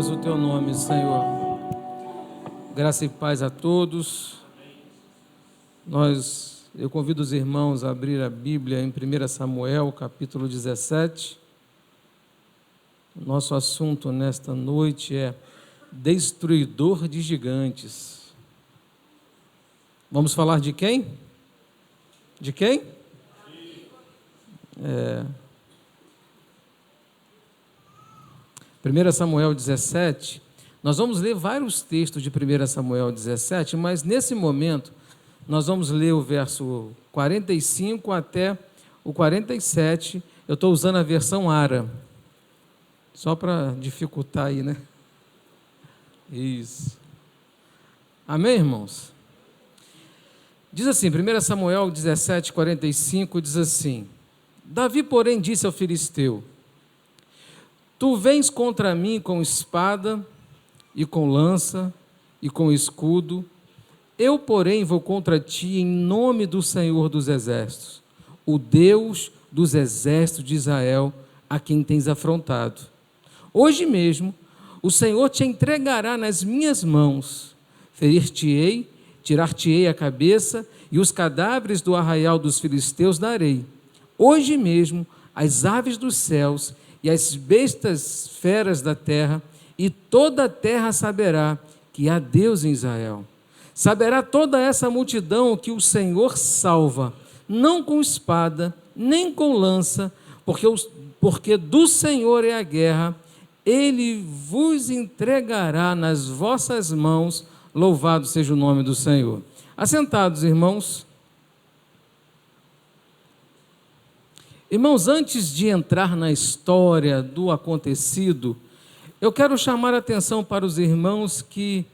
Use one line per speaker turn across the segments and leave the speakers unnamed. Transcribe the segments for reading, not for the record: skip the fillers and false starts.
glorificas o teu nome, Senhor. Graça e paz a todos. Eu convido os irmãos a abrir a Bíblia em 1 Samuel, capítulo 17. O nosso assunto nesta noite é destruidor de gigantes. Vamos falar de quem? De quem? 1 Samuel 17, nós vamos ler vários textos de 1 Samuel 17, mas nesse momento nós vamos ler o verso 45 até o 47. Eu estou usando a versão ARA, só para dificultar aí, né? Isso. Amém, irmãos? Diz assim, 1 Samuel 17, 45, diz assim: Davi, porém, disse ao filisteu: Tu vens contra mim com espada, e com lança, e com escudo. Eu, porém, vou contra ti em nome do Senhor dos Exércitos, o Deus dos exércitos de Israel, a quem tens afrontado. Hoje mesmo, o Senhor te entregará nas minhas mãos. Ferir-te-ei, tirar-te-ei a cabeça, e os cadáveres do arraial dos filisteus darei. Hoje mesmo, as aves dos céus e as bestas feras da terra, e toda a terra saberá que há Deus em Israel. Saberá toda essa multidão que o Senhor salva, não com espada, nem com lança, porque do Senhor é a guerra, Ele vos entregará nas vossas mãos, louvado seja o nome do Senhor. Assentados, irmãos. Irmãos, antes de entrar na história do acontecido, eu quero chamar a atenção para os irmãos que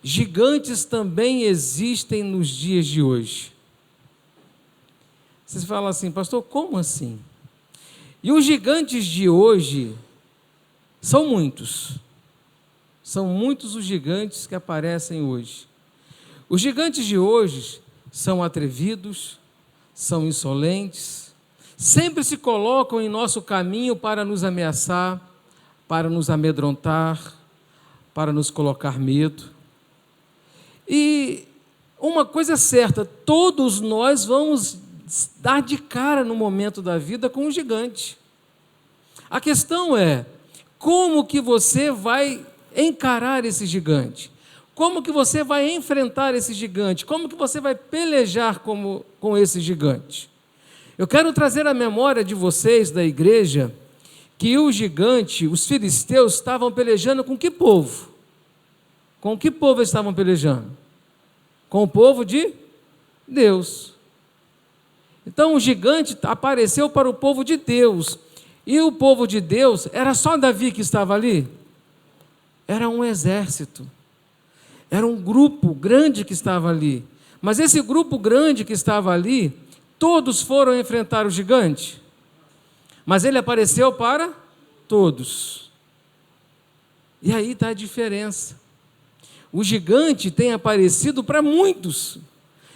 gigantes também existem nos dias de hoje. Vocês falam assim, pastor, como assim? E os gigantes de hoje são muitos. São muitos os gigantes que aparecem hoje. Os gigantes de hoje são atrevidos, são insolentes, sempre se colocam em nosso caminho para nos ameaçar, para nos amedrontar, para nos colocar medo. E uma coisa é certa, todos nós vamos dar de cara no momento da vida com um gigante. A questão é, como que você vai encarar esse gigante? Como que você vai enfrentar esse gigante? Como que você vai pelejar com esse gigante? Eu quero trazer à memória de vocês, da igreja, que o gigante, os filisteus, estavam pelejando com que povo? Com que povo eles estavam pelejando? Com o povo de Deus. Então o gigante apareceu para o povo de Deus. E o povo de Deus, era só Davi que estava ali? Era um exército. Era um grupo grande que estava ali. Mas esse grupo grande que estava ali, todos foram enfrentar o gigante, mas ele apareceu para todos. E aí está a diferença. O gigante tem aparecido para muitos,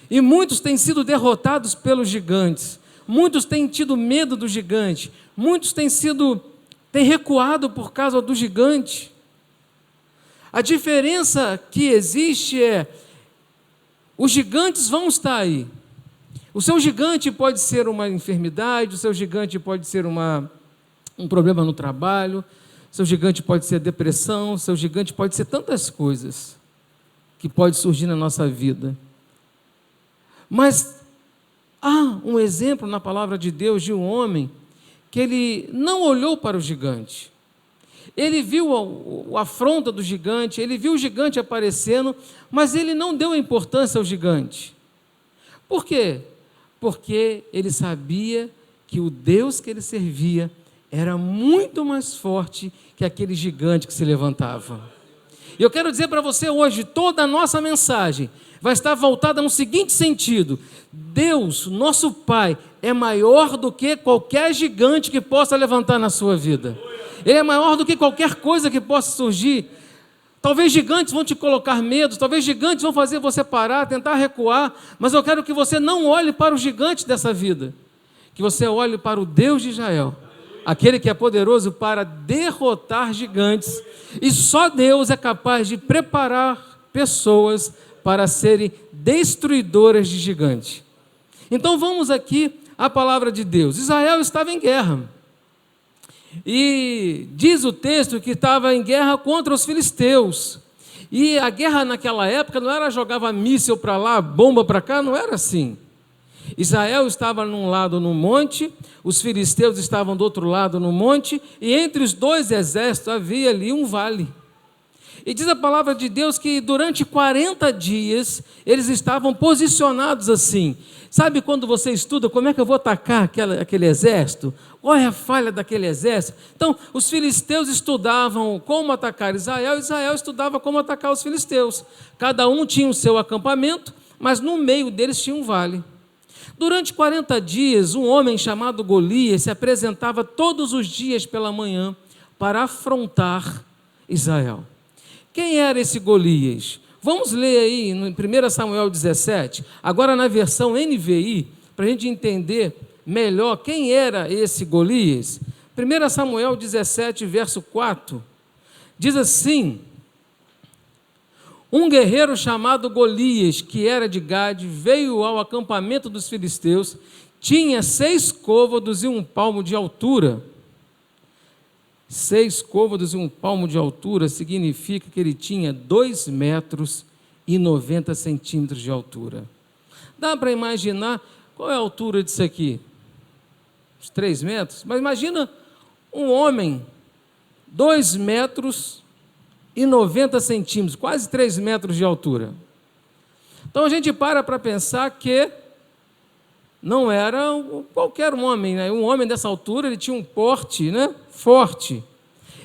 e muitos têm sido derrotados pelos gigantes, muitos têm tido medo do gigante, muitos têm recuado por causa do gigante. A diferença que existe é, os gigantes vão estar aí. O seu gigante pode ser uma enfermidade, o seu gigante pode ser um problema no trabalho, o seu gigante pode ser depressão, o seu gigante pode ser tantas coisas que pode surgir na nossa vida. Mas há um exemplo na palavra de Deus de um homem que ele não olhou para o gigante. Ele viu a afronta do gigante, ele viu o gigante aparecendo, mas ele não deu importância ao gigante. Por quê? Porque ele sabia que o Deus que ele servia era muito mais forte que aquele gigante que se levantava. E eu quero dizer para você hoje, toda a nossa mensagem vai estar voltada no seguinte sentido: Deus, nosso Pai, é maior do que qualquer gigante que possa levantar na sua vida. Ele é maior do que qualquer coisa que possa surgir. Talvez gigantes vão te colocar medo, talvez gigantes vão fazer você parar, tentar recuar, mas eu quero que você não olhe para o gigante dessa vida, que você olhe para o Deus de Israel, aquele que é poderoso para derrotar gigantes, e só Deus é capaz de preparar pessoas para serem destruidoras de gigantes. Então vamos aqui à palavra de Deus. Israel estava em guerra, e diz o texto que estava em guerra contra os filisteus, e a guerra naquela época não era jogava míssil para lá, bomba para cá, não era assim. Israel estava num lado no monte, os filisteus estavam do outro lado no monte, e entre os dois exércitos havia ali um vale. E diz a palavra de Deus que durante 40 dias eles estavam posicionados assim. Sabe quando você estuda como é que eu vou atacar aquele exército? Qual é a falha daquele exército? Então, os filisteus estudavam como atacar Israel, Israel estudava como atacar os filisteus. Cada um tinha o seu acampamento, mas no meio deles tinha um vale. Durante 40 dias, um homem chamado Golias se apresentava todos os dias pela manhã para afrontar Israel. Quem era esse Golias? Vamos ler aí no 1 Samuel 17, agora na versão NVI, para a gente entender melhor quem era esse Golias. 1 Samuel 17, verso 4, diz assim: um guerreiro chamado Golias, que era de Gade, veio ao acampamento dos filisteus, tinha 6 côvados e 1 palmo de altura. 6 côvados e 1 palmo de altura significa que ele tinha 2 metros e 90 centímetros de altura. Dá para imaginar qual é a altura disso aqui? Uns 3 metros? Mas imagina um homem, 2 metros e 90 centímetros, quase 3 metros de altura. Então a gente para pensar que não era qualquer homem, né? Um homem dessa altura, ele tinha um porte, né, forte.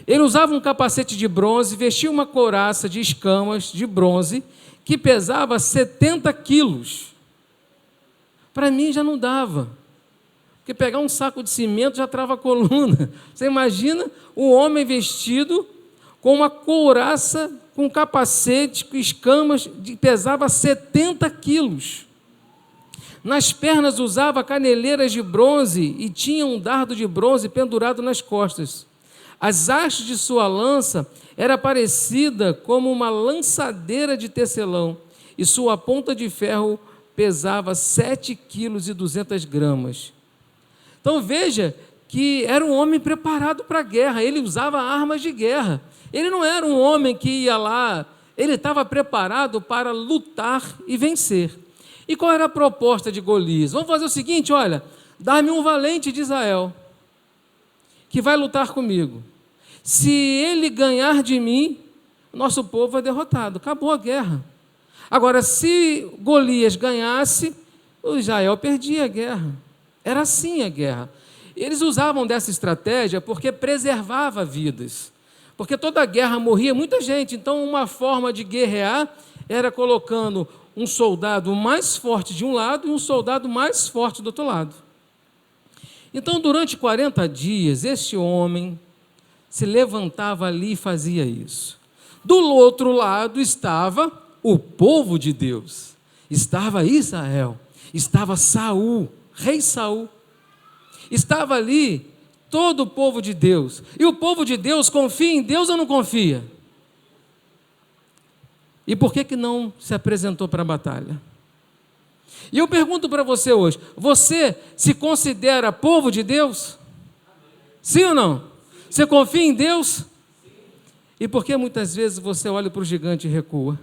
Ele usava um capacete de bronze, vestia uma couraça de escamas de bronze, que pesava 70 quilos. Para mim já não dava, porque pegar um saco de cimento já trava a coluna. Você imagina um homem vestido com uma couraça, com capacete, com escamas, pesava 70 quilos. Nas pernas usava caneleiras de bronze e tinha um dardo de bronze pendurado nas costas. As hastes de sua lança era parecida como uma lançadeira de tecelão, e sua ponta de ferro pesava 7 quilos e 200 gramas. Então veja que era um homem preparado para a guerra, ele usava armas de guerra. Ele não era um homem que ia lá, ele estava preparado para lutar e vencer. E qual era a proposta de Golias? Vamos fazer o seguinte, olha, dá-me um valente de Israel, que vai lutar comigo. Se ele ganhar de mim, nosso povo é derrotado, acabou a guerra. Agora, se Golias ganhasse, o Israel perdia a guerra. Era assim a guerra. Eles usavam dessa estratégia porque preservava vidas. Porque toda guerra morria muita gente, então uma forma de guerrear era colocando um soldado mais forte de um lado e um soldado mais forte do outro lado. Então, durante 40 dias, este homem se levantava ali e fazia isso. Do outro lado estava o povo de Deus, estava Israel, estava Saul, rei Saul, estava ali todo o povo de Deus. E o povo de Deus confia em Deus ou não confia? E por que não se apresentou para a batalha? E eu pergunto para você hoje, você se considera povo de Deus? Sim ou não? Você confia em Deus? E por que muitas vezes você olha para o gigante e recua?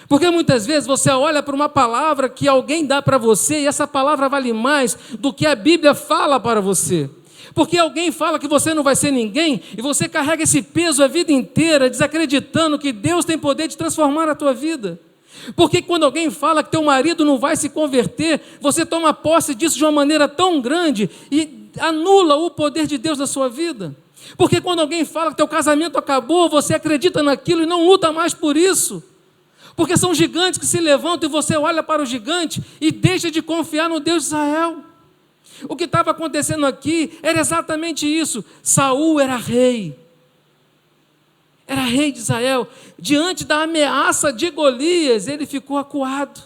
Porque muitas vezes você olha para uma palavra que alguém dá para você e essa palavra vale mais do que a Bíblia fala para você. Porque alguém fala que você não vai ser ninguém e você carrega esse peso a vida inteira, desacreditando que Deus tem poder de transformar a tua vida. Porque quando alguém fala que teu marido não vai se converter, você toma posse disso de uma maneira tão grande e anula o poder de Deus na sua vida. Porque quando alguém fala que teu casamento acabou, você acredita naquilo e não luta mais por isso. Porque são gigantes que se levantam e você olha para o gigante e deixa de confiar no Deus de Israel. O que estava acontecendo aqui era exatamente isso. Saul era rei de Israel. Diante da ameaça de Golias, ele ficou acuado,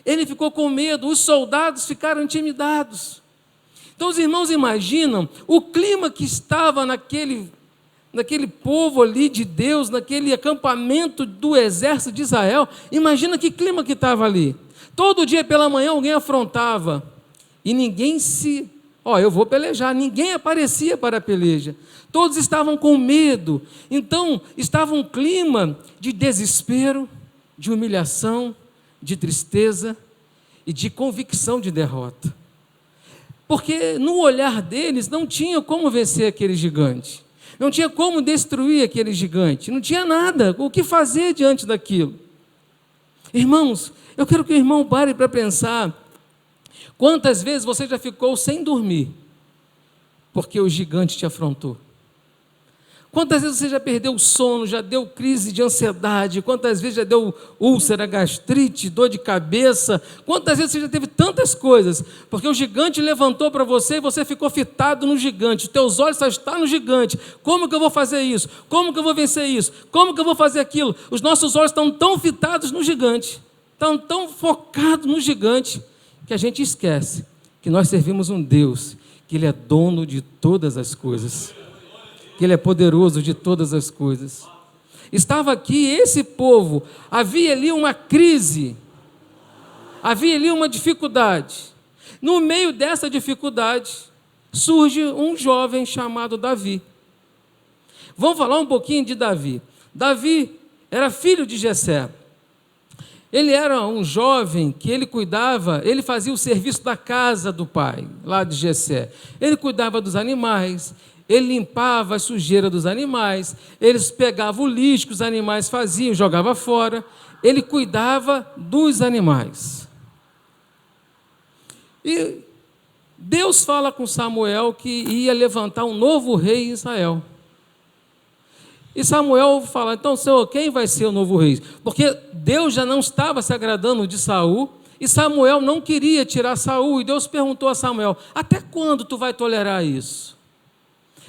ele ficou com medo, os soldados ficaram intimidados. Então os irmãos imaginam o clima que estava naquele povo ali de Deus, naquele acampamento do exército de Israel. Imagina que clima que estava ali. Todo dia pela manhã alguém afrontava, e ninguém eu vou pelejar, ninguém aparecia para a peleja. Todos estavam com medo. Então estava um clima de desespero, de humilhação, de tristeza e de convicção de derrota. Porque no olhar deles não tinha como vencer aquele gigante. Não tinha como destruir aquele gigante, não tinha nada, o que fazer diante daquilo. Irmãos, eu quero que o irmão pare para pensar, quantas vezes você já ficou sem dormir, porque o gigante te afrontou? Quantas vezes você já perdeu o sono, já deu crise de ansiedade, quantas vezes já deu úlcera, gastrite, dor de cabeça, quantas vezes você já teve tantas coisas, porque o gigante levantou para você e você ficou fitado no gigante, os teus olhos só estão no gigante. Como que eu vou fazer isso? Como que eu vou vencer isso? Como que eu vou fazer aquilo? Os nossos olhos estão tão fitados no gigante, estão tão focados no gigante, que a gente esquece que nós servimos um Deus, que Ele é dono de todas as coisas, que Ele é poderoso de todas as coisas. Estava aqui esse povo, havia ali uma crise, havia ali uma dificuldade. No meio dessa dificuldade, surge um jovem chamado Davi. Vamos falar um pouquinho de Davi. Davi era filho de Jessé. Ele era um jovem que ele cuidava, ele fazia o serviço da casa do pai, lá de Jessé. Ele cuidava dos animais, ele limpava a sujeira dos animais, eles pegavam o lixo que os animais faziam, jogava fora, ele cuidava dos animais. E Deus fala com Samuel que ia levantar um novo rei em Israel. E Samuel fala, então, Senhor, quem vai ser o novo rei? Porque Deus já não estava se agradando de Saul, e Samuel não queria tirar Saul, e Deus perguntou a Samuel, até quando tu vai tolerar isso?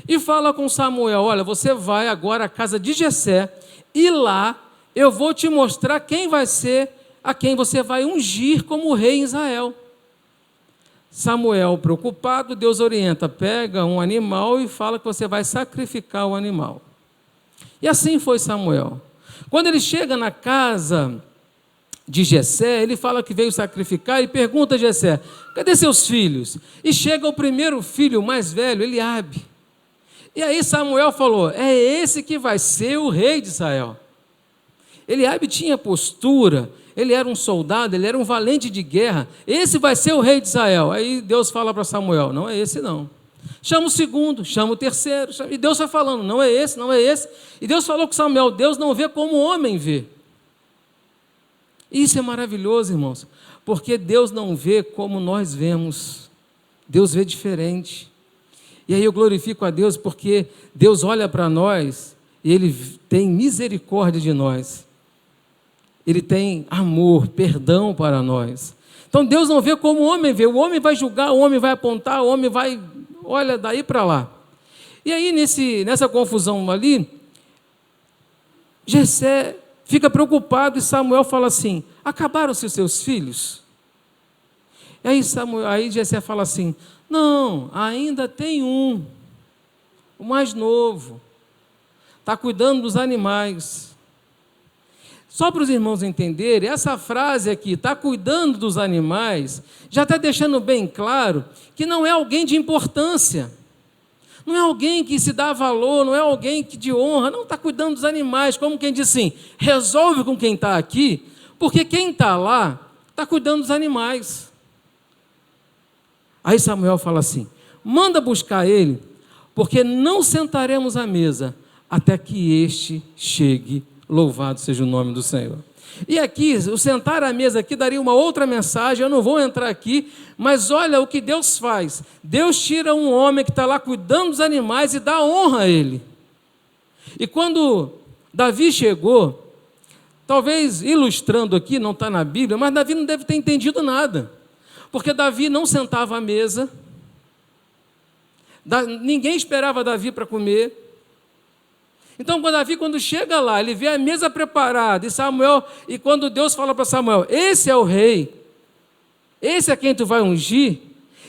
E fala com Samuel, olha, você vai agora à casa de Jessé, e lá eu vou te mostrar quem vai ser, a quem você vai ungir como rei em Israel. Samuel, preocupado, Deus orienta, pega um animal e fala que você vai sacrificar o animal. E assim foi Samuel. Quando ele chega na casa de Jessé, ele fala que veio sacrificar e pergunta a Jessé, cadê seus filhos? E chega o primeiro filho, o mais velho, Eliabe. E aí Samuel falou, é esse que vai ser o rei de Israel. Eliabe tinha postura, ele era um soldado, ele era um valente de guerra, esse vai ser o rei de Israel. Aí Deus fala para Samuel, não é esse não. Chama o segundo, chama o terceiro, e Deus vai falando, não é esse, não é esse. E Deus falou com Samuel, Deus não vê como o homem vê. Isso é maravilhoso, irmãos, porque Deus não vê como nós vemos, Deus vê diferente. E aí eu glorifico a Deus porque Deus olha para nós e Ele tem misericórdia de nós. Ele tem amor, perdão para nós. Então Deus não vê como o homem vê, o homem vai julgar, o homem vai apontar, o homem vai... olha, daí para lá. E aí, nessa confusão ali, Jessé fica preocupado e Samuel fala assim, acabaram-se os seus filhos? E aí Jessé fala assim, não, ainda tem um, o mais novo, está cuidando dos animais. Só para os irmãos entenderem, essa frase aqui, está cuidando dos animais, já está deixando bem claro que não é alguém de importância, não é alguém que se dá valor, não é alguém que de honra, não, está cuidando dos animais, como quem diz assim, resolve com quem está aqui, porque quem está lá está cuidando dos animais. Aí Samuel fala assim, manda buscar ele, porque não sentaremos à mesa até que este chegue. Louvado seja o nome do Senhor. E aqui, o sentar à mesa aqui daria uma outra mensagem, eu não vou entrar aqui, mas olha o que Deus faz. Deus tira um homem que está lá cuidando dos animais e dá honra a ele. E quando Davi chegou, talvez ilustrando aqui, não está na Bíblia, mas Davi não deve ter entendido nada, porque Davi não sentava à mesa, ninguém esperava Davi para comer. Então, quando chega lá, ele vê a mesa preparada, e quando Deus fala para Samuel, esse é o rei, esse é quem tu vai ungir,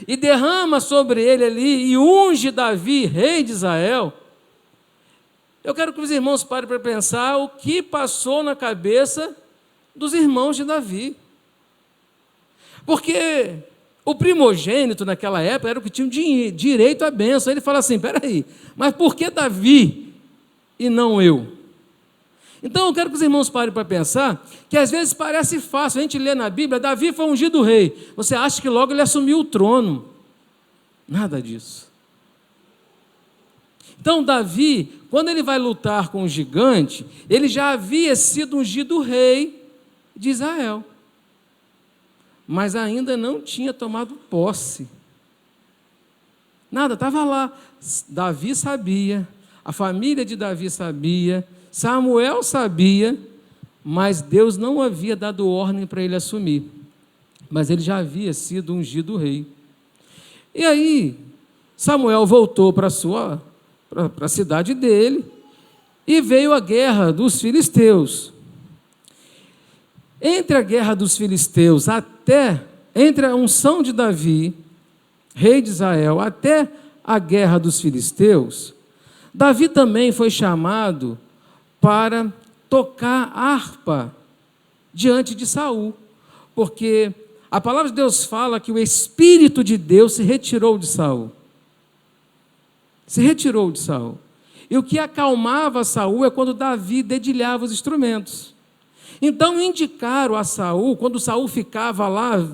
e derrama sobre ele ali, e unge Davi, rei de Israel, eu quero que os irmãos parem para pensar o que passou na cabeça dos irmãos de Davi. Porque o primogênito naquela época era o que tinha direito à bênção. Ele fala assim, peraí, mas por que Davi e não eu? Então eu quero que os irmãos parem para pensar que às vezes parece fácil, a gente lê na Bíblia, Davi foi ungido rei, você acha que logo ele assumiu o trono. Nada disso. Então Davi, quando ele vai lutar com o gigante, ele já havia sido ungido rei de Israel, mas ainda não tinha tomado posse. Nada, estava lá. Davi sabia, a família de Davi sabia, Samuel sabia, mas Deus não havia dado ordem para ele assumir. Mas ele já havia sido ungido rei. E aí, Samuel voltou para a cidade dele e veio a guerra dos filisteus. Entre a guerra dos filisteus entre a unção de Davi, rei de Israel, até a guerra dos filisteus, Davi também foi chamado para tocar harpa diante de Saul, porque a palavra de Deus fala que o Espírito de Deus se retirou de Saul. Se retirou de Saul. E o que acalmava Saul é quando Davi dedilhava os instrumentos. Então indicaram a Saul, quando Saul ficava lá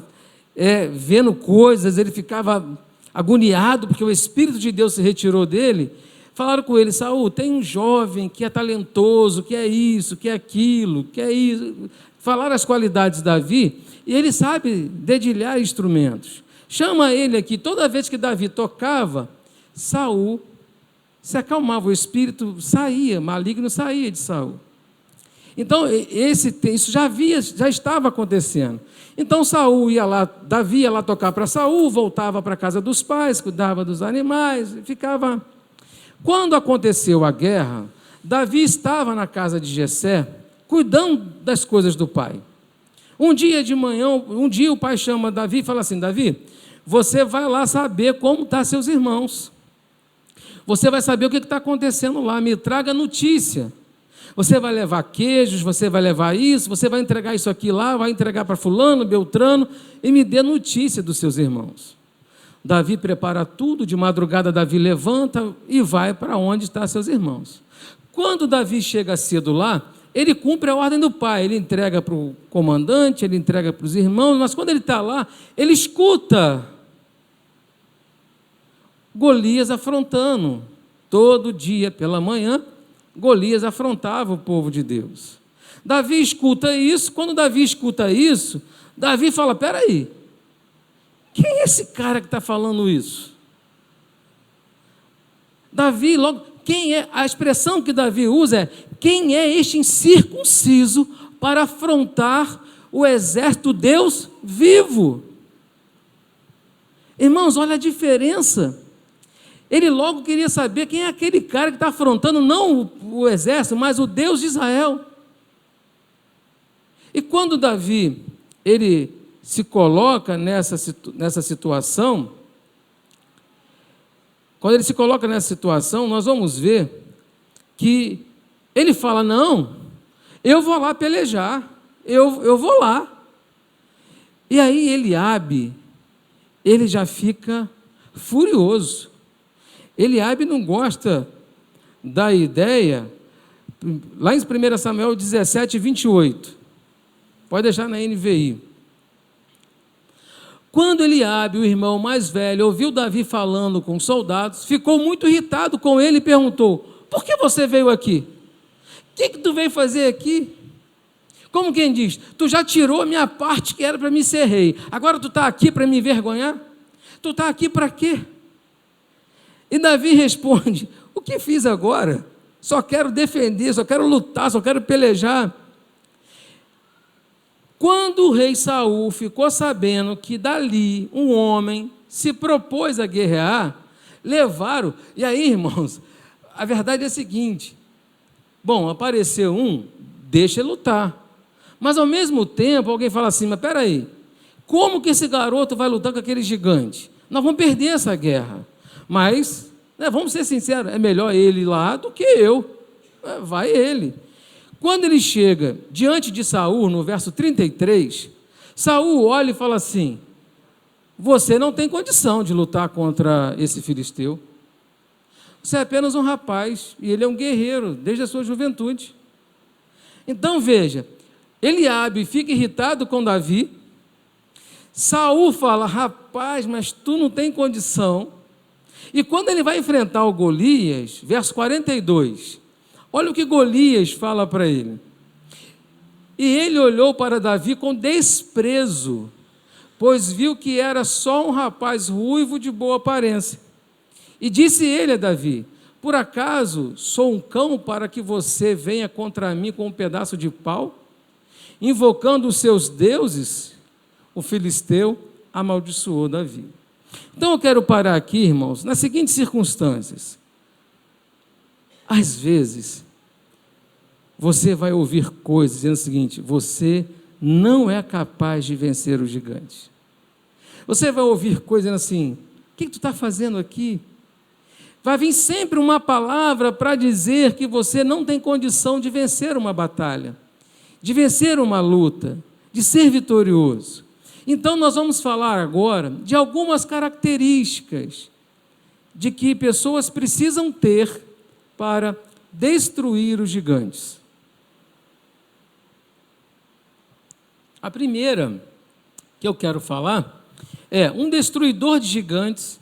vendo coisas, ele ficava agoniado porque o Espírito de Deus se retirou dele, falaram com ele, Saul, tem um jovem que é talentoso, que é isso, que é aquilo, que é isso. Falaram as qualidades de Davi, e ele sabe dedilhar instrumentos. Chama ele aqui, toda vez que Davi tocava, Saul se acalmava, o espírito saía, maligno saía de Saul. Então, isso já estava acontecendo. Então, Davi ia lá tocar para Saul, voltava para a casa dos pais, cuidava dos animais, ficava. Quando aconteceu a guerra, Davi estava na casa de Jessé, cuidando das coisas do pai. Um dia de manhã, o pai chama Davi e fala assim, Davi, você vai lá saber como estão seus irmãos. Você vai saber o que está acontecendo lá, me traga notícia. Você vai levar queijos, você vai levar isso, você vai entregar isso aqui lá, vai entregar para fulano, beltrano, e me dê notícia dos seus irmãos. Davi prepara tudo, de madrugada Davi levanta e vai para onde estão seus irmãos. Quando Davi chega cedo lá, ele cumpre a ordem do pai, ele entrega para o comandante, ele entrega para os irmãos, mas quando ele está lá, ele escuta Golias afrontando. Todo dia pela manhã, Golias afrontava o povo de Deus. Davi escuta isso, quando Davi escuta isso, Davi fala, peraí, quem é esse cara que está falando isso? Davi, logo, quem é? A expressão que Davi usa é, quem é este incircunciso para afrontar o exército de Deus vivo? Irmãos, olha a diferença. Ele logo queria saber quem é aquele cara que está afrontando, não o exército, mas o Deus de Israel. E quando Davi, ele se coloca nessa situação, nós vamos ver que ele fala, não, eu vou lá pelejar, eu vou lá. E aí Eliabe, ele já fica furioso. Eliabe não gosta da ideia, lá em 1 Samuel 17, 28, pode deixar na NVI. Quando Eliabe, o irmão mais velho, ouviu Davi falando com os soldados, ficou muito irritado com ele e perguntou, por que você veio aqui? O que tu veio fazer aqui? Como quem diz, tu já tirou a minha parte que era para mim ser rei, agora tu está aqui para me envergonhar? Tu está aqui para quê? E Davi responde, o que fiz agora? Só quero defender, só quero lutar, só quero pelejar. Quando o rei Saul ficou sabendo que dali um homem se propôs a guerrear, levaram, e aí, irmãos, a verdade é a seguinte, bom, apareceu um, deixa ele lutar, mas ao mesmo tempo alguém fala assim, mas peraí, como que esse garoto vai lutar com aquele gigante? Nós vamos perder essa guerra. Mas, vamos ser sinceros, é melhor ele ir lá do que eu. Vai ele. Quando ele chega diante de Saul, no verso 33, Saul olha e fala assim: você não tem condição de lutar contra esse filisteu. Você é apenas um rapaz, e ele é um guerreiro, desde a sua juventude. Então veja, Eliabe fica irritado com Davi. Saul fala: rapaz, mas tu não tem condição. E quando ele vai enfrentar o Golias, verso 42, olha o que Golias fala para ele. E ele olhou para Davi com desprezo, pois viu que era só um rapaz ruivo de boa aparência. E disse ele a Davi: por acaso sou um cão para que você venha contra mim com um pedaço de pau? Invocando os seus deuses, o filisteu amaldiçoou Davi. Então eu quero parar aqui, irmãos, nas seguintes circunstâncias. Às vezes, você vai ouvir coisas dizendo o seguinte: você não é capaz de vencer o gigante. Você vai ouvir coisas dizendo assim: o que tu está fazendo aqui? Vai vir sempre uma palavra para dizer que você não tem condição de vencer uma batalha, de vencer uma luta, de ser vitorioso. Então nós vamos falar agora de algumas características de que pessoas precisam ter para destruir os gigantes. A primeira que eu quero falar é: um destruidor de gigantes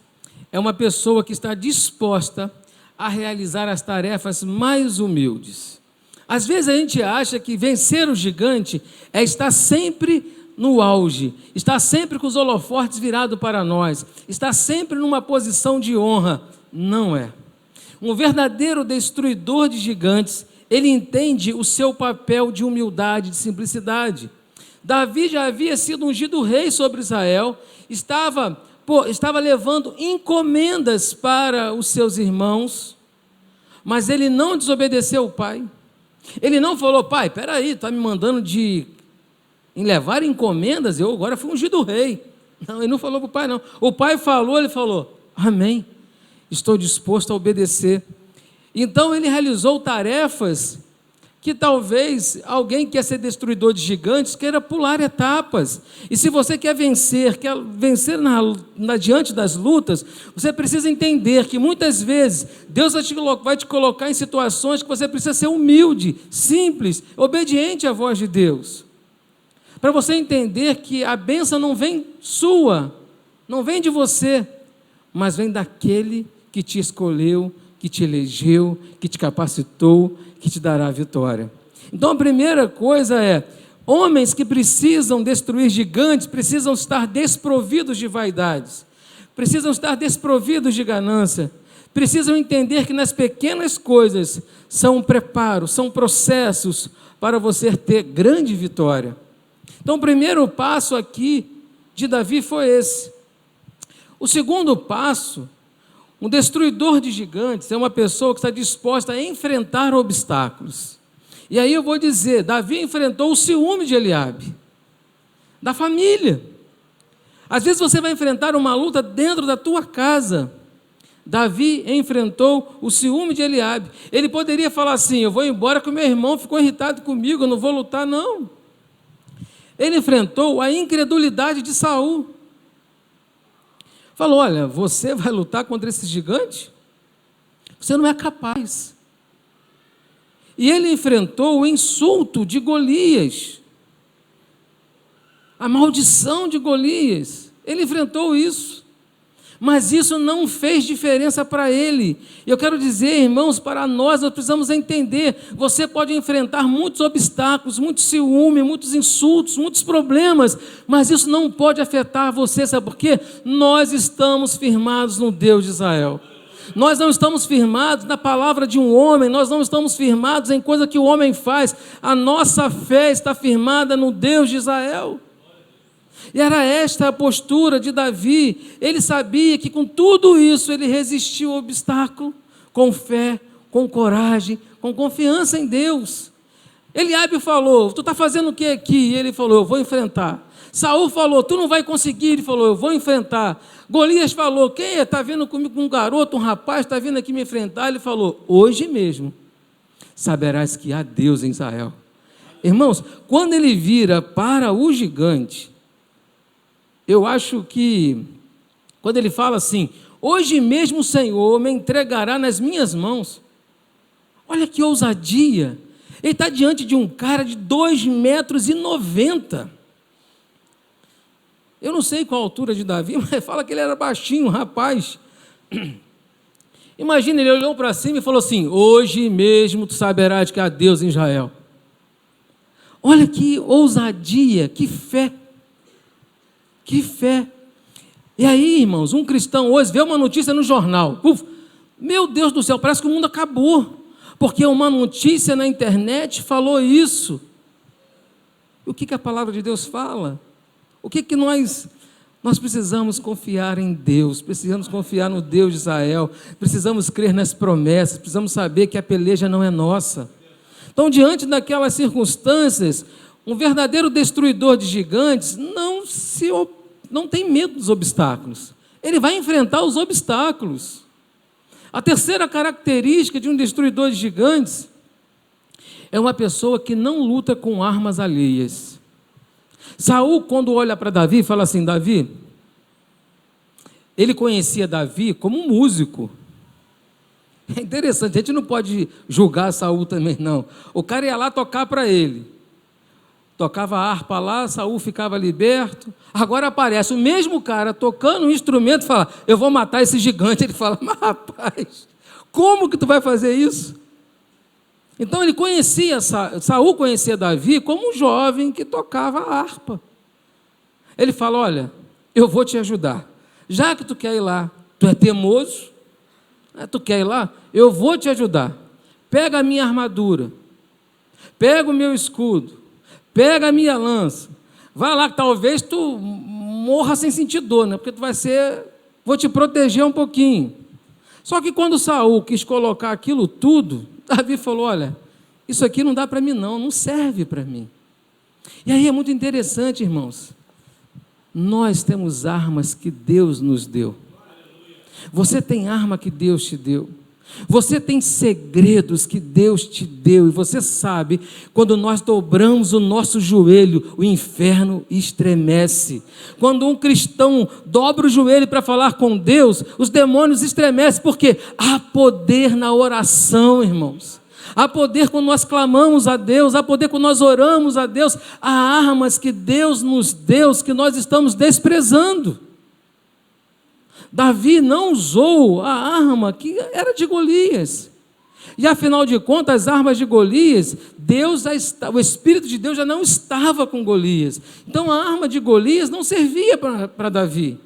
é uma pessoa que está disposta a realizar as tarefas mais humildes. Às vezes a gente acha que vencer o gigante é estar sempre no auge, estar sempre com os holofotes virados para nós, estar sempre numa posição de honra. Não é. Um verdadeiro destruidor de gigantes, ele entende o seu papel de humildade, de simplicidade. Davi já havia sido ungido rei sobre Israel, estava levando encomendas para os seus irmãos, mas ele não desobedeceu o pai. Ele não falou: pai, peraí, está me mandando em levar encomendas, eu agora fui ungido rei. Não, ele não falou para o pai, não. O pai falou, ele falou: amém, estou disposto a obedecer. Então ele realizou tarefas que talvez alguém que quer ser destruidor de gigantes queira pular etapas. E se você quer vencer diante das lutas, você precisa entender que muitas vezes Deus vai te colocar em situações que você precisa ser humilde, simples, obediente à voz de Deus. Para você entender que a bênção não vem sua, não vem de você, mas vem daquele que te escolheu, que te elegeu, que te capacitou, que te dará a vitória. Então a primeira coisa é: homens que precisam destruir gigantes precisam estar desprovidos de vaidades, precisam estar desprovidos de ganância, precisam entender que nas pequenas coisas são um preparo, são processos para você ter grande vitória. Então o primeiro passo aqui de Davi foi esse. O segundo passo: um destruidor de gigantes é uma pessoa que está disposta a enfrentar obstáculos. E aí eu vou dizer, Davi enfrentou o ciúme de Eliabe, da família. Às vezes você vai enfrentar uma luta dentro da tua casa. Davi enfrentou o ciúme de Eliabe. Ele poderia falar assim: eu vou embora que o meu irmão ficou irritado comigo, eu não vou lutar, não. Ele enfrentou a incredulidade de Saul. Falou: olha, você vai lutar contra esse gigante? Você não é capaz. E ele enfrentou o insulto de Golias, a maldição de Golias. Ele enfrentou isso, mas isso não fez diferença para ele. Eu quero dizer, irmãos, para nós precisamos entender: você pode enfrentar muitos obstáculos, muito ciúme, muitos insultos, muitos problemas, mas isso não pode afetar você. Sabe por quê? Nós estamos firmados no Deus de Israel. Nós não estamos firmados na palavra de um homem, nós não estamos firmados em coisa que o homem faz. A nossa fé está firmada no Deus de Israel. E era esta a postura de Davi. Ele sabia que com tudo isso ele resistiu ao obstáculo, com fé, com coragem, com confiança em Deus. Eliabe falou: tu está fazendo o que aqui? E ele falou: eu vou enfrentar. Saul falou, tu não vai conseguir. Ele falou, eu vou enfrentar. Golias falou, quem é? Está vindo comigo um garoto, um rapaz, está vindo aqui me enfrentar. Ele falou, hoje mesmo saberás que há Deus em Israel. Irmãos, quando ele vira para o gigante, eu acho que, quando ele fala assim, hoje mesmo o Senhor me entregará nas minhas mãos. Olha que ousadia. Ele está diante de um cara de 2,90 m. Eu não sei qual a altura de Davi, mas fala que ele era baixinho, rapaz. Imagina, ele olhou para cima e falou assim, hoje mesmo tu saberás que há Deus em Israel. Olha que ousadia, que fé. Que fé. E aí, irmãos, um cristão hoje vê uma notícia no jornal. Meu Deus do céu, parece que o mundo acabou. Porque uma notícia na internet falou isso. O que a palavra de Deus fala? O que nós precisamos confiar em Deus, precisamos confiar no Deus de Israel, precisamos crer nas promessas, precisamos saber que a peleja não é nossa. Então, diante daquelas circunstâncias, um verdadeiro destruidor de gigantes não tem medo dos obstáculos. Ele vai enfrentar os obstáculos. A terceira característica de um destruidor de gigantes é uma pessoa que não luta com armas alheias. Saul, quando olha para Davi, fala assim, Davi, ele conhecia Davi como um músico. É interessante, a gente não pode julgar Saul também, não. O cara ia lá tocar para ele. Tocava a harpa lá, Saul ficava liberto. Agora aparece o mesmo cara tocando um instrumento e fala, eu vou matar esse gigante. Ele fala, mas rapaz, como que tu vai fazer isso? Então ele conhecia, Saul conhecia Davi como um jovem que tocava a harpa. Ele fala, olha, eu vou te ajudar. Já que tu quer ir lá, tu é teimoso, tu quer ir lá, eu vou te ajudar. Pega a minha armadura, pega o meu escudo, pega a minha lança, vai lá que talvez tu morra sem sentir dor, né? Porque tu vou te proteger um pouquinho. Só que quando Saul quis colocar aquilo tudo, Davi falou, olha, isso aqui não dá para mim não serve para mim. E aí é muito interessante, irmãos, nós temos armas que Deus nos deu. Você tem arma que Deus te deu. Você tem segredos que Deus te deu, e você sabe, quando nós dobramos o nosso joelho, o inferno estremece. Quando um cristão dobra o joelho para falar com Deus, os demônios estremecem, porque há poder na oração, irmãos. Há poder quando nós clamamos a Deus, há poder quando nós oramos a Deus. Há armas que Deus nos deu, que nós estamos desprezando. Davi não usou a arma que era de Golias. E afinal de contas, as armas de Golias, o Espírito de Deus já não estava com Golias. Então a arma de Golias não servia para Davi.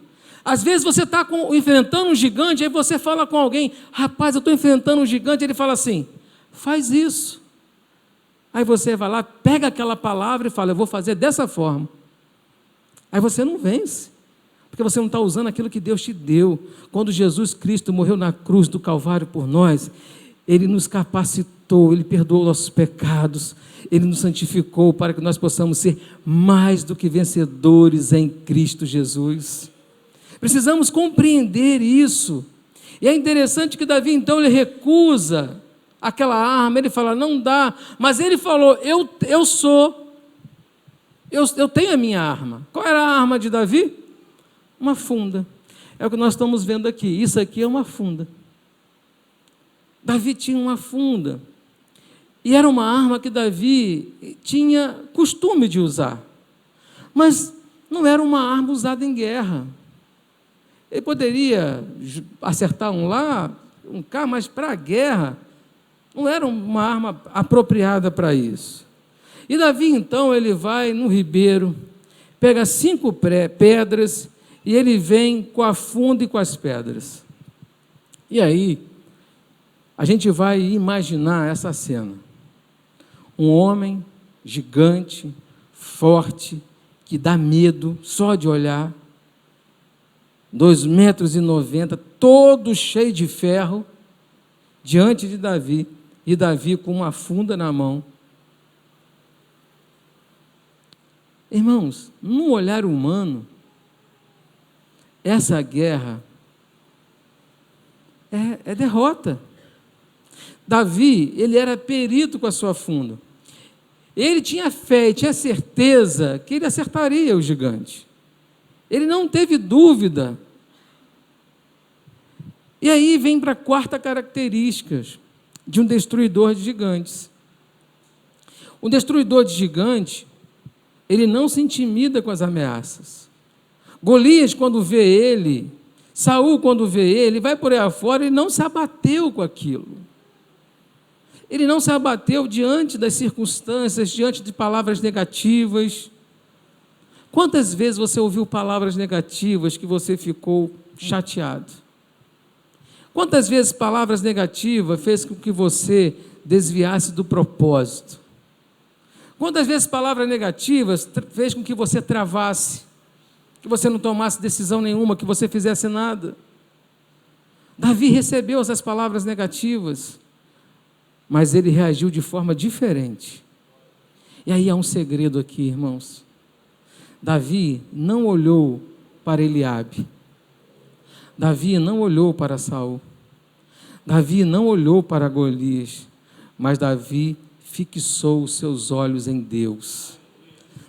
Às vezes você está enfrentando um gigante, aí você fala com alguém, rapaz, eu estou enfrentando um gigante, ele fala assim, faz isso. Aí você vai lá, pega aquela palavra e fala, eu vou fazer dessa forma. Aí você não vence. Porque você não está usando aquilo que Deus te deu. Quando Jesus Cristo morreu na cruz do Calvário por nós, Ele nos capacitou, Ele perdoou nossos pecados, Ele nos santificou para que nós possamos ser mais do que vencedores em Cristo Jesus. Precisamos compreender isso. E é interessante que Davi, então, ele recusa aquela arma, ele fala, não dá, mas ele falou, eu tenho a minha arma. Qual era a arma de Davi? Uma funda. É o que nós estamos vendo aqui. Isso aqui é uma funda. Davi tinha uma funda. E era uma arma que Davi tinha costume de usar. Mas não era uma arma usada em guerra. Ele poderia acertar um lá, um cá, mas para a guerra não era uma arma apropriada para isso. E Davi, então, ele vai no ribeiro, pega 5 pedras, e ele vem com a funda e com as pedras. E aí, a gente vai imaginar essa cena. Um homem gigante, forte, que dá medo só de olhar, 2,90 m, todo cheio de ferro, diante de Davi, e Davi com uma funda na mão. Irmãos, num olhar humano, essa guerra é derrota. Davi, ele era perito com a sua funda. Ele tinha fé e tinha certeza que ele acertaria o gigante. Ele não teve dúvida. E aí vem para a quarta característica de um destruidor de gigantes. Um destruidor de gigante, ele não se intimida com as ameaças. Golias, quando vê ele, Saul, quando vê ele, vai por aí afora, ele não se abateu com aquilo. Ele não se abateu diante das circunstâncias, diante de palavras negativas. Quantas vezes você ouviu palavras negativas que você ficou chateado? Quantas vezes palavras negativas fez com que você desviasse do propósito? Quantas vezes palavras negativas fez com que você travasse, que você não tomasse decisão nenhuma, que você fizesse nada? Davi recebeu essas palavras negativas, mas ele reagiu de forma diferente. E aí há um segredo aqui, irmãos. Davi não olhou para Eliabe. Davi não olhou para Saul. Davi não olhou para Golias, mas Davi fixou os seus olhos em Deus.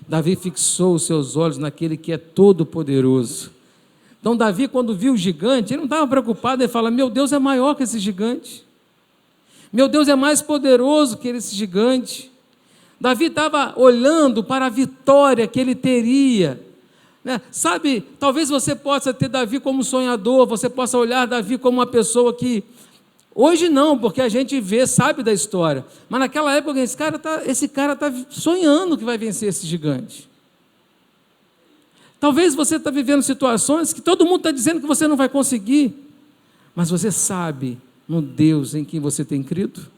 Davi fixou os seus olhos naquele que é todo-poderoso. Então Davi, quando viu o gigante, ele não estava preocupado, ele fala: meu Deus é maior que esse gigante. Meu Deus é mais poderoso que esse gigante. Davi estava olhando para a vitória que ele teria. Sabe, talvez você possa ter Davi como sonhador, você possa olhar Davi como uma pessoa que... Hoje não, porque a gente vê, sabe da história. Mas naquela época, esse cara está sonhando que vai vencer esse gigante. Talvez você está vivendo situações que todo mundo está dizendo que você não vai conseguir. Mas você sabe no Deus em quem você tem crido?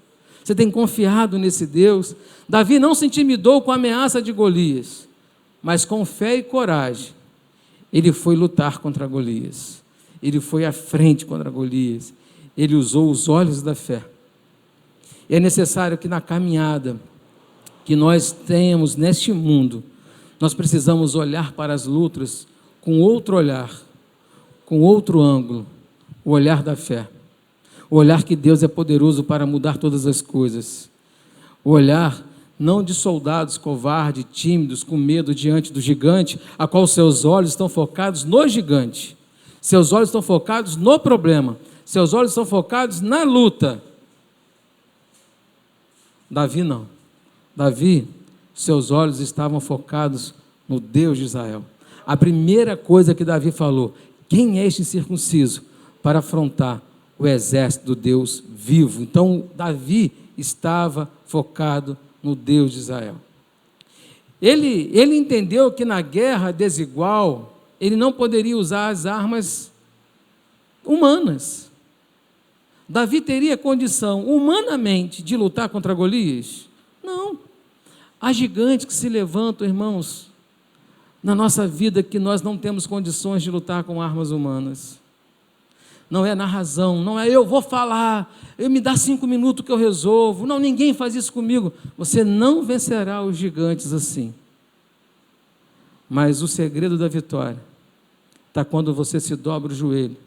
Você tem confiado nesse Deus? Davi não se intimidou com a ameaça de Golias, mas com fé e coragem, ele foi lutar contra Golias. Ele foi à frente contra Golias. Ele usou os olhos da fé. E é necessário que na caminhada que nós temos neste mundo, nós precisamos olhar para as lutas com outro olhar, com outro ângulo, o olhar da fé. O olhar que Deus é poderoso para mudar todas as coisas. O olhar não de soldados covardes, tímidos, com medo diante do gigante, a qual seus olhos estão focados no gigante. Seus olhos estão focados no problema. Seus olhos estão focados na luta. Davi não. Davi, seus olhos estavam focados no Deus de Israel. A primeira coisa que Davi falou: quem é este circunciso para afrontar o exército do Deus vivo? Então, Davi estava focado no Deus de Israel. Ele entendeu que na guerra desigual, ele não poderia usar as armas humanas. Davi teria condição, humanamente, de lutar contra Golias? Não. Há gigantes que se levantam, irmãos, na nossa vida, que nós não temos condições de lutar com armas humanas. Não é na razão, não é eu vou falar, me dá 5 minutos que eu resolvo. Não, ninguém faz isso comigo. Você não vencerá os gigantes assim. Mas o segredo da vitória está quando você se dobra o joelho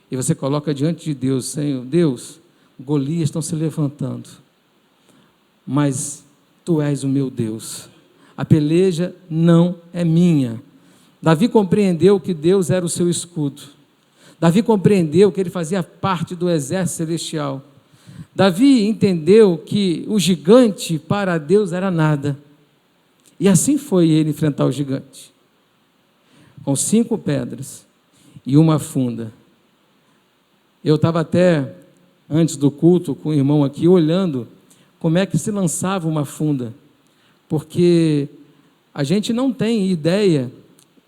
e você coloca diante de Deus: Senhor, Deus, Golias estão se levantando, mas Tu és o meu Deus. A peleja não é minha. Davi compreendeu que Deus era o seu escudo. Davi compreendeu que ele fazia parte do exército celestial. Davi entendeu que o gigante para Deus era nada. E assim foi ele enfrentar o gigante. Com 5 pedras e uma funda. Eu estava até, antes do culto, com o irmão aqui, olhando como é que se lançava uma funda. Porque a gente não tem ideia.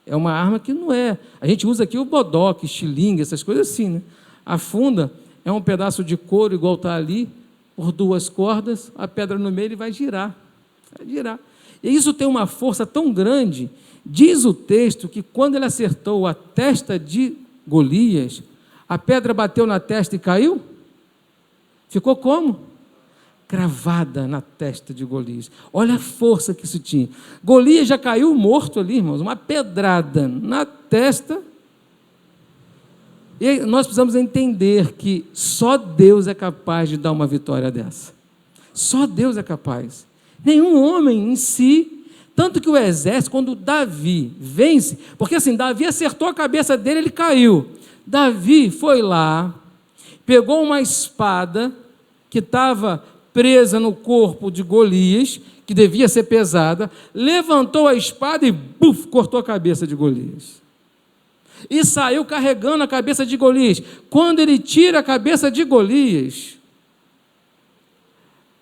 É uma arma que não é. A gente usa aqui o bodoque, estilingue, essas coisas assim, né? A funda é um pedaço de couro igual está ali, por 2 cordas, a pedra no meio e vai girar. Vai girar. E isso tem uma força tão grande, diz o texto, que quando ele acertou a testa de Golias, a pedra bateu na testa e caiu? Ficou como? cravada na testa de Golias. Olha a força que isso tinha. Golias já caiu morto ali, irmãos, uma pedrada na testa. E nós precisamos entender que só Deus é capaz de dar uma vitória dessa. Só Deus é capaz. Nenhum homem em si, tanto que o exército, quando Davi vence, porque assim, Davi acertou a cabeça dele, ele caiu. Davi foi lá, pegou uma espada que estava presa no corpo de Golias, que devia ser pesada, levantou a espada e cortou a cabeça de Golias. E saiu carregando a cabeça de Golias. Quando ele tira a cabeça de Golias,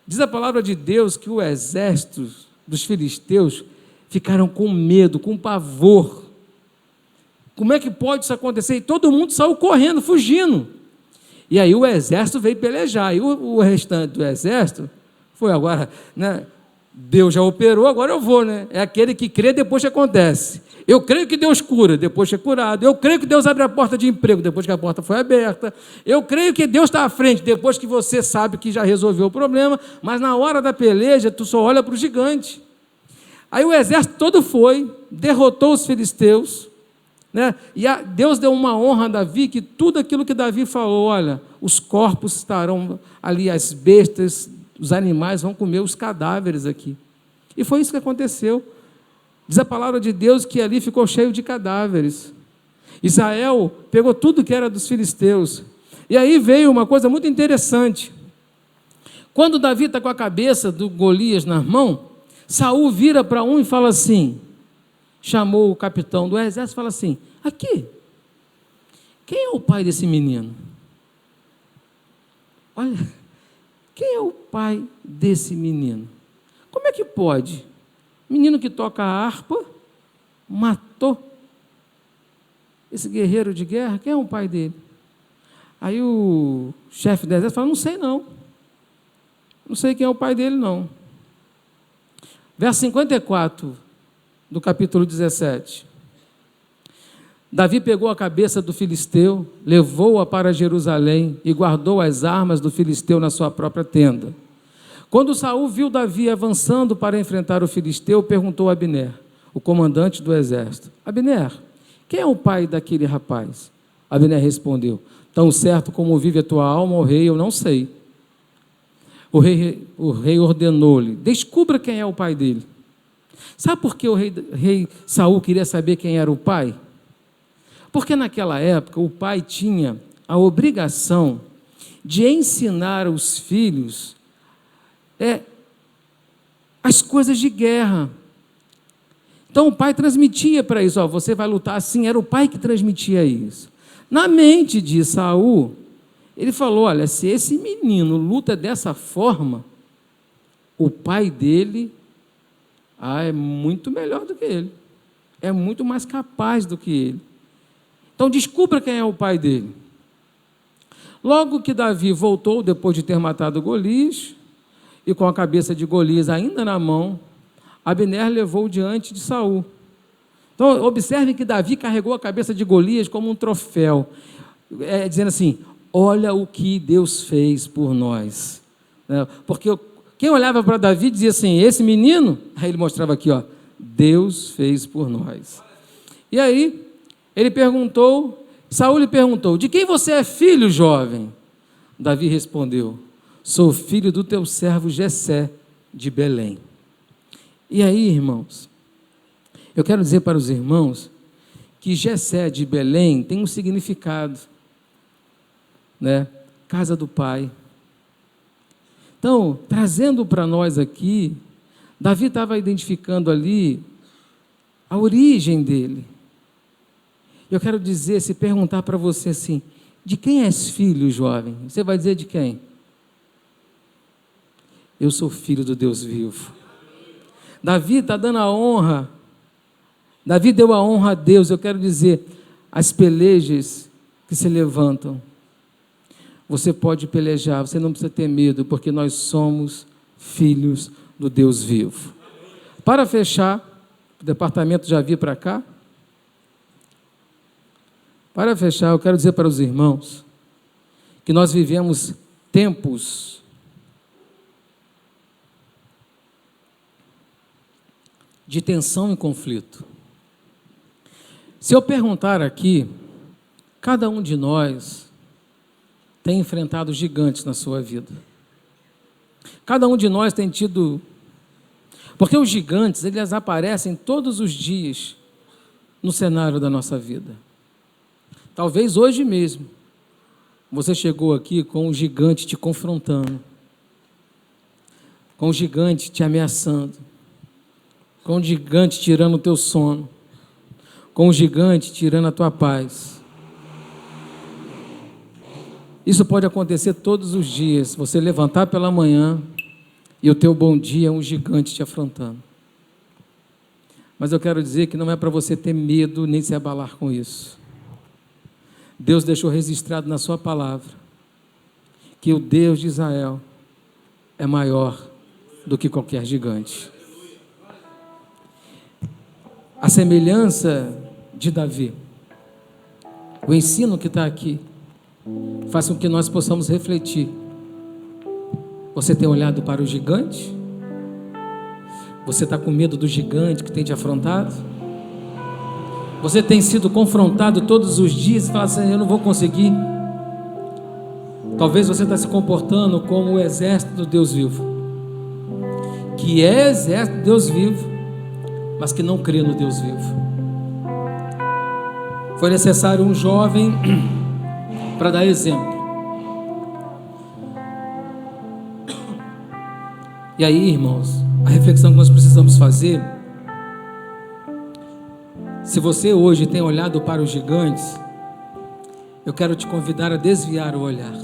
diz a palavra de Deus que o exército dos filisteus ficaram com medo, com pavor. Como é que pode isso acontecer? E todo mundo saiu correndo, fugindo. E aí o exército veio pelejar. E o restante do exército foi agora, né? Deus já operou, agora eu vou, né? É aquele que crê, depois que acontece. Eu creio que Deus cura, depois que é curado. Eu creio que Deus abre a porta de emprego, depois que a porta foi aberta. Eu creio que Deus está à frente, depois que você sabe que já resolveu o problema. Mas na hora da peleja, tu só olha para o gigante. Aí o exército todo foi, derrotou os filisteus, né? E Deus deu uma honra a Davi, que tudo aquilo que Davi falou, olha, os corpos estarão ali, as bestas, os animais vão comer os cadáveres aqui. E foi isso que aconteceu. Diz a palavra de Deus que ali ficou cheio de cadáveres. Israel pegou tudo que era dos filisteus. E aí veio uma coisa muito interessante. Quando Davi está com a cabeça do Golias na mão, Saul vira para um e fala assim, chamou o capitão do exército e fala assim, aqui, quem é o pai desse menino? Olha, quem é o pai desse menino? Como é que pode? Menino que toca a harpa, matou esse guerreiro de guerra, quem é o pai dele? Aí o chefe do exército fala, não sei não. Não sei quem é o pai dele não. Verso 54 do capítulo 17. Davi pegou a cabeça do filisteu, levou-a para Jerusalém e guardou as armas do filisteu na sua própria tenda. Quando Saul viu Davi avançando para enfrentar o filisteu, perguntou a Abner, o comandante do exército, Abner, quem é o pai daquele rapaz? Abner respondeu, tão certo como vive a tua alma, ó rei, eu não sei. O rei ordenou-lhe, descubra quem é o pai dele. Sabe por que o rei Saul queria saber quem era o pai? Porque naquela época o pai tinha a obrigação de ensinar aos filhos as coisas de guerra. Então o pai transmitia para isso, ó, você vai lutar assim, era o pai que transmitia isso. Na mente de Saul, ele falou, olha, se esse menino luta dessa forma, o pai dele é muito melhor do que ele, é muito mais capaz do que ele. Então descubra quem é o pai dele. Logo que Davi voltou, depois de ter matado Golias, e com a cabeça de Golias ainda na mão, Abner levou diante de Saul. Então, observe que Davi carregou a cabeça de Golias como um troféu, dizendo assim, olha o que Deus fez por nós. Porque quem olhava para Davi dizia assim, esse menino, aí ele mostrava aqui, ó, Deus fez por nós. E aí, Saul lhe perguntou, de quem você é filho, jovem? Davi respondeu, sou filho do teu servo Jessé, de Belém. E aí, irmãos, eu quero dizer para os irmãos que Jessé de Belém tem um significado, né? Casa do pai. Então, trazendo para nós aqui, Davi estava identificando ali a origem dele. Eu quero dizer, se perguntar para você assim, de quem és filho, jovem? Você vai dizer de quem? Eu sou filho do Deus vivo. Davi está dando a honra, Davi deu a honra a Deus. Eu quero dizer, as pelejas que se levantam, você pode pelejar, você não precisa ter medo, porque nós somos filhos do Deus vivo. Para fechar, o departamento já vir para cá. Para fechar, eu quero dizer para os irmãos que nós vivemos tempos de tensão e conflito. Se eu perguntar aqui, cada um de nós tem enfrentado gigantes na sua vida. Cada um de nós tem tido... Porque os gigantes, eles aparecem todos os dias no cenário da nossa vida. Talvez hoje mesmo, você chegou aqui com um gigante te confrontando, com um gigante te ameaçando, com um gigante tirando o teu sono, com um gigante tirando a tua paz. Isso pode acontecer todos os dias, você levantar pela manhã e o teu bom dia é um gigante te afrontando. Mas eu quero dizer que não é para você ter medo nem se abalar com isso. Deus deixou registrado na sua palavra que o Deus de Israel é maior do que qualquer gigante. A semelhança de Davi, o ensino que está aqui, faz com que nós possamos refletir. Você tem olhado para o gigante? Você está com medo do gigante que tem te afrontado? Você tem sido confrontado todos os dias e fala assim, eu não vou conseguir. Talvez você está se comportando como o exército do Deus vivo, que é exército do Deus vivo, mas que não crê no Deus vivo. Foi necessário um jovem para dar exemplo. E aí, irmãos, a reflexão que nós precisamos fazer, se você hoje tem olhado para os gigantes, eu quero te convidar a desviar o olhar.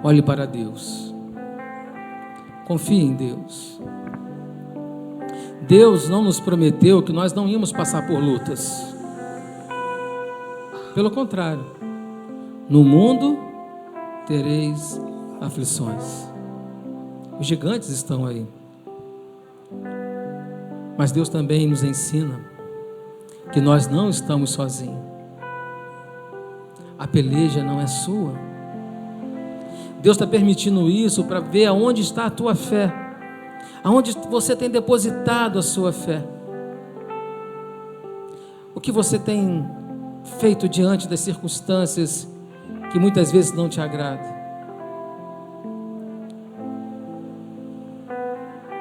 Olhe para Deus. Confie em Deus. Deus não nos prometeu que nós não íamos passar por lutas. Pelo contrário, no mundo tereis aflições. Os gigantes estão aí. Mas Deus também nos ensina que nós não estamos sozinhos. A peleja não é sua. Deus está permitindo isso para ver aonde está a tua fé, aonde você tem depositado a sua fé. O que você tem feito diante das circunstâncias que muitas vezes não te agradam.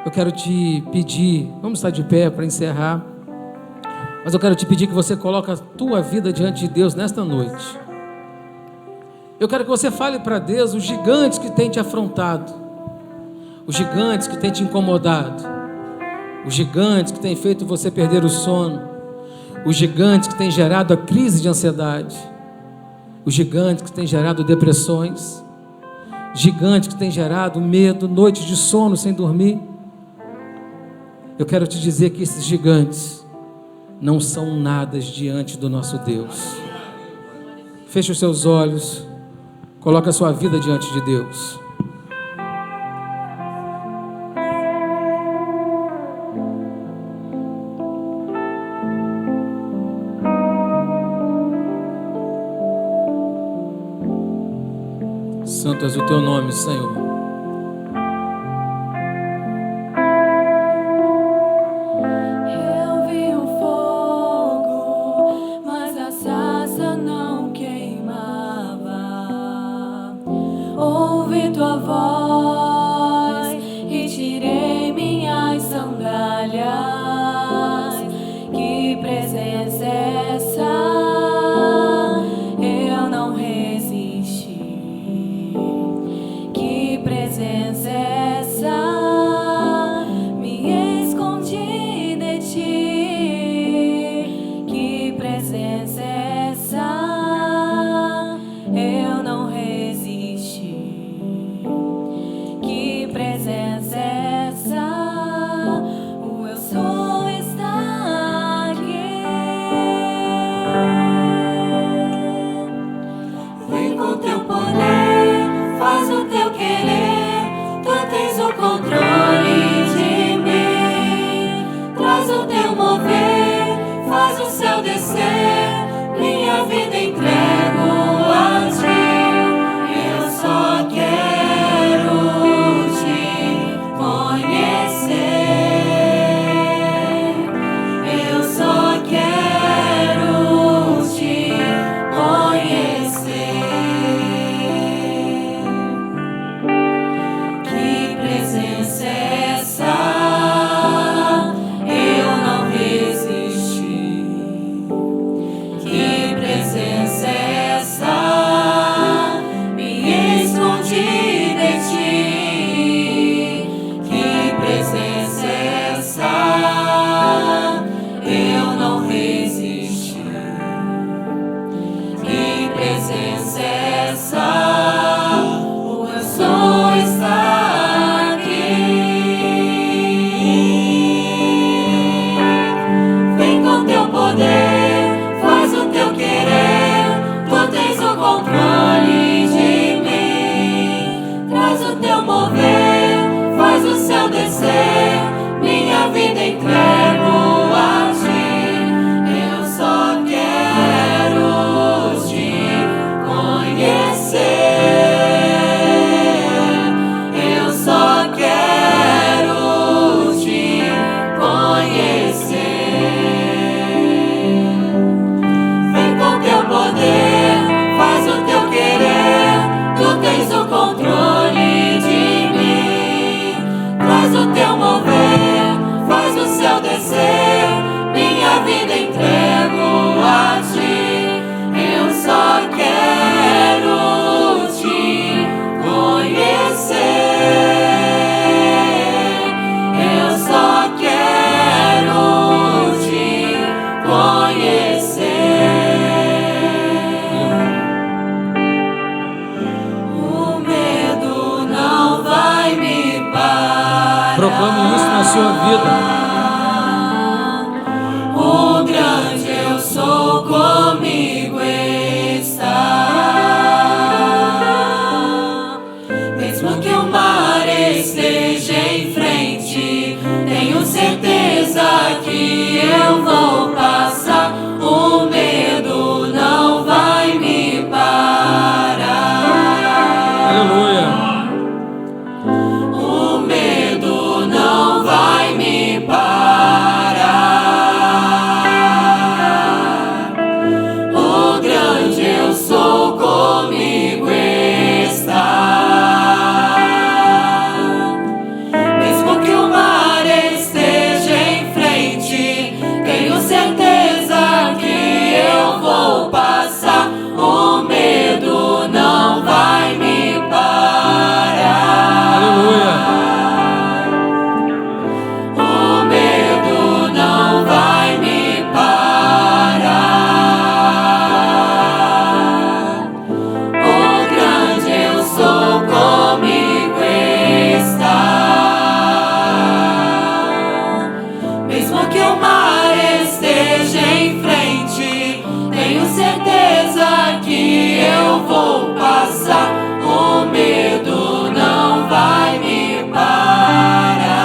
Eu quero te pedir, vamos estar de pé para encerrar, mas eu quero te pedir que você coloque a tua vida diante de Deus nesta noite. Eu quero que você fale para Deus os gigantes que têm te afrontado, os gigantes que têm te incomodado, os gigantes que têm feito você perder o sono, os gigantes que têm gerado a crise de ansiedade, os gigantes que têm gerado depressões, gigantes que têm gerado medo, noites de sono sem dormir. Eu quero te dizer que esses gigantes não são nada diante do nosso Deus. Feche os seus olhos, coloque a sua vida diante de Deus. Santo és o teu nome, Senhor.
Que
vida.
O grande eu sou comigo está. Mesmo que o mar esteja em frente, tenho certeza que eu vou passar. O medo não vai me parar.
Aleluia.
O medo não vai me parar. O grande eu sou comigo está. Mesmo que o mar esteja em frente, tenho certeza que eu vou passar. O medo não vai me parar.
Aleluia.
O medo não vai me parar. O grande eu sou comigo está. Mesmo que o mar esteja em frente, tenho certeza que eu vou passar. O medo não vai me parar.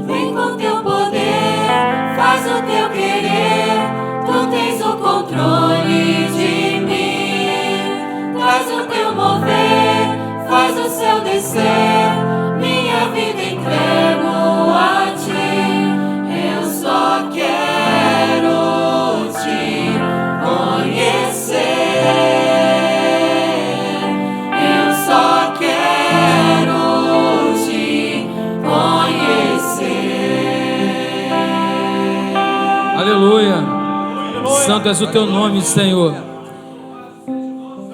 Vem com teu poder, faz o teu querer. Tu tens o controle de mim. Traz o teu mover, faz o céu descer. Minha vida entrego a ti. Eu só quero te conhecer. Eu só quero te conhecer.
Aleluia. Santo és o teu nome, Senhor.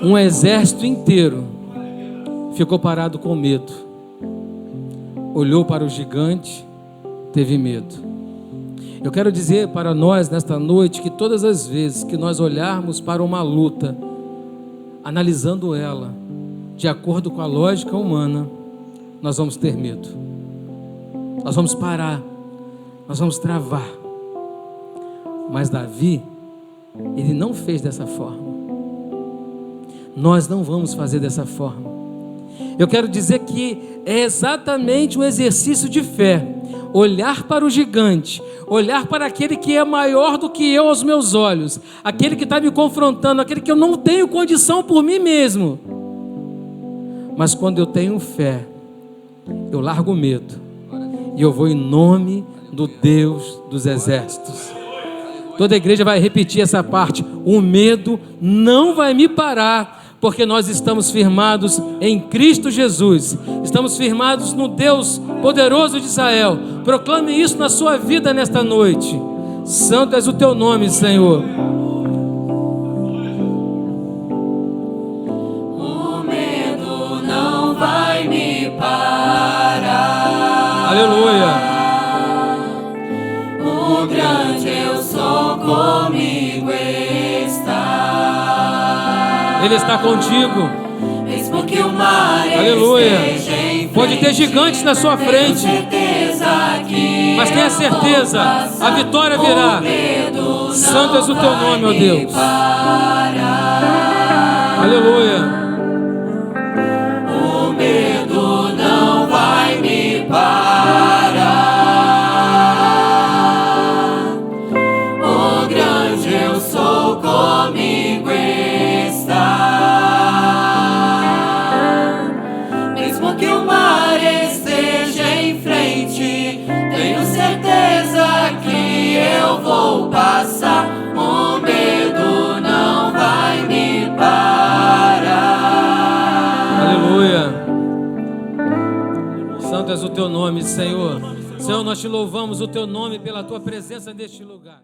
Um exército inteiro ficou parado com medo. Olhou para o gigante, teve medo. Eu quero dizer para nós nesta noite que todas as vezes que nós olharmos para uma luta, analisando ela de acordo com a lógica humana, nós vamos ter medo. Nós vamos parar, nós vamos travar. Mas Davi, ele não fez dessa forma. Nós não vamos fazer dessa forma. Eu quero dizer que é exatamente um exercício de fé. Olhar para o gigante, olhar para aquele que é maior do que eu aos meus olhos, aquele que está me confrontando, aquele que eu não tenho condição por mim mesmo. Mas quando eu tenho fé, eu largo o medo e eu vou em nome do Deus dos exércitos. Toda a igreja vai repetir essa parte. O medo não vai me parar, porque nós estamos firmados em Cristo Jesus. Estamos firmados no Deus poderoso de Israel. Proclame isso na sua vida nesta noite. Santo és o teu nome, Senhor.
O medo não vai me parar.
Aleluia.
O grande eu sou comigo está.
Ele está contigo.
Mesmo que o mar
Aleluia.
esteja em frente,
Pode ter gigantes na sua frente, mas tenha certeza, a vitória virá. Santo és o teu nome, ó Deus. Aleluia.
O medo não vai me parar. O grande eu sou comigo está. Mesmo que o mar esteja em frente, tenho certeza que eu vou passar. O medo não vai me parar.
Aleluia. Santo és o teu nome, Senhor. Senhor, nós te louvamos o teu nome pela tua presença neste lugar.